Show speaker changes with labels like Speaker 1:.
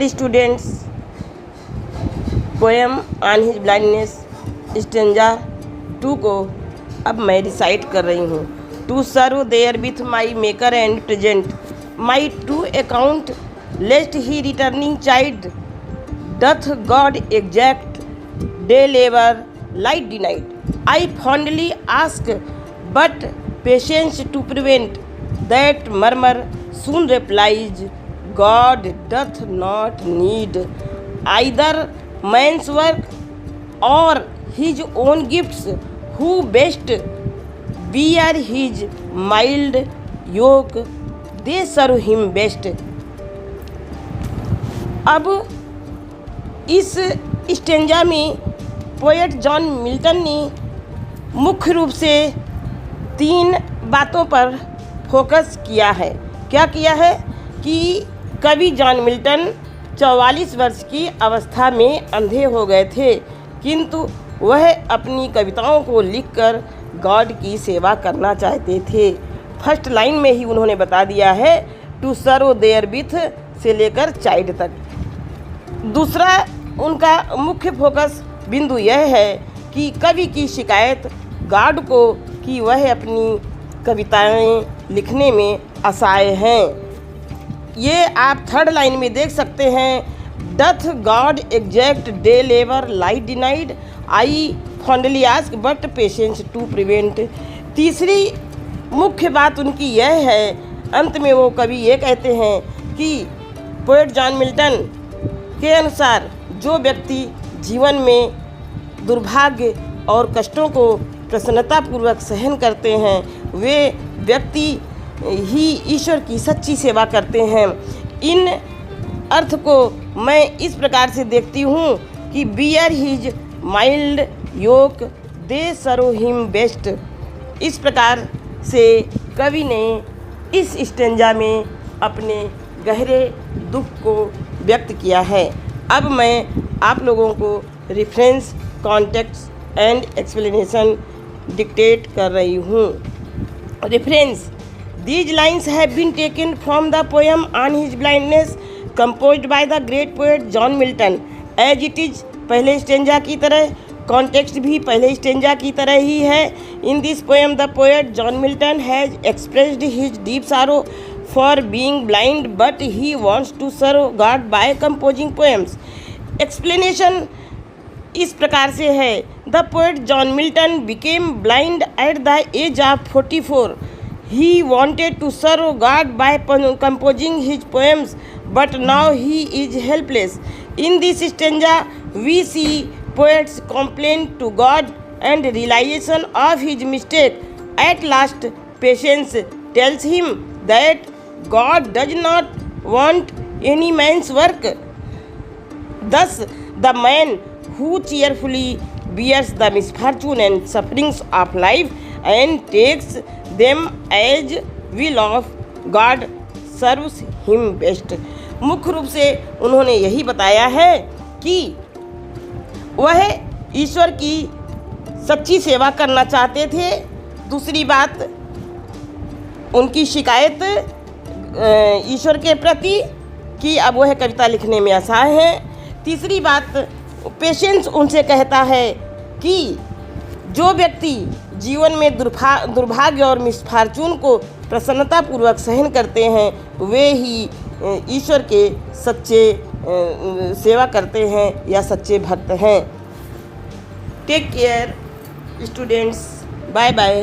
Speaker 1: Students, poem on his blindness stanza 2 को अब मैं रिसाइट कर रही हूँ। To serve therewith my maker and present my true account lest he returning chide doth God exact day labour light denied I fondly ask but patience to prevent that murmur soon replies, God doth not need either man's work or his own gifts, who best bear his mild yoke, they serve him best। अब इस stanza में poet John Milton ने मुख्य रूप से 3 बातों पर focus किया है। क्या किया है कि कवि जॉन मिल्टन 44 वर्ष की अवस्था में अंधे हो गए थे, किंतु वह अपनी कविताओं को लिखकर गॉड की सेवा करना चाहते थे। फर्स्ट लाइन में ही उन्होंने बता दिया है टू सर्व देयर विथ से लेकर चाइल्ड तक। दूसरा उनका मुख्य फोकस बिंदु यह है कि कवि की शिकायत गॉड को कि वह अपनी कविताएं लिखने में असहाय हैं। ये आप थर्ड लाइन में देख सकते हैं, doth God exact day labour light denied I fondly ask but patience to prevent. तीसरी मुख्य बात उनकी यह है, अंत में वो कवि ये कहते हैं कि पोएट जॉन मिल्टन के अनुसार जो व्यक्ति जीवन में दुर्भाग्य और कष्टों को प्रसन्नतापूर्वक सहन करते हैं, वे व्यक्ति ही ईश्वर की सच्ची सेवा करते हैं। इन अर्थ को मैं इस प्रकार से देखती हूँ कि बियर हिज माइल्ड योक दे सर्व हिम बेस्ट। इस प्रकार से कवि ने इस स्टेंजा में अपने गहरे दुख को व्यक्त किया है। अब मैं आप लोगों को reference, context and explanation dictate कर रही हूँ। Reference: These lines have been taken from the poem on his blindness composed by the great poet John Milton. As it is पहले स्टेंजा की तरह, कॉन्टेक्स्ट भी पहले स्टेंजा की तरह ही है। In this poem the poet John Milton has expressed his deep sorrow for being blind, but he wants to serve God by composing poems. Explanation इस प्रकार से है, The poet John Milton became blind at the age of 44. He wanted to serve God by composing his poems, but now he is helpless. In this stanza, we see poet's complaint to God and realization of his mistake. At last, Patience tells him that God does not want any man's work. Thus, the man who cheerfully bears the misfortune and sufferings of life and takes them as will of God serves him best। मुख्य रूप से उन्होंने यही बताया है कि वह ईश्वर की सच्ची सेवा करना चाहते थे। दूसरी बात उनकी शिकायत ईश्वर के प्रति कि अब वह कविता लिखने में असहाय हैं। तीसरी बात पेशेंस उनसे कहता है कि जो व्यक्ति जीवन में दुर्भाग्य और मिसफॉर्चून को प्रसन्नतापूर्वक सहन करते हैं, वे ही ईश्वर के सच्चे सेवा करते हैं या सच्चे भक्त हैं। Take care students, bye bye.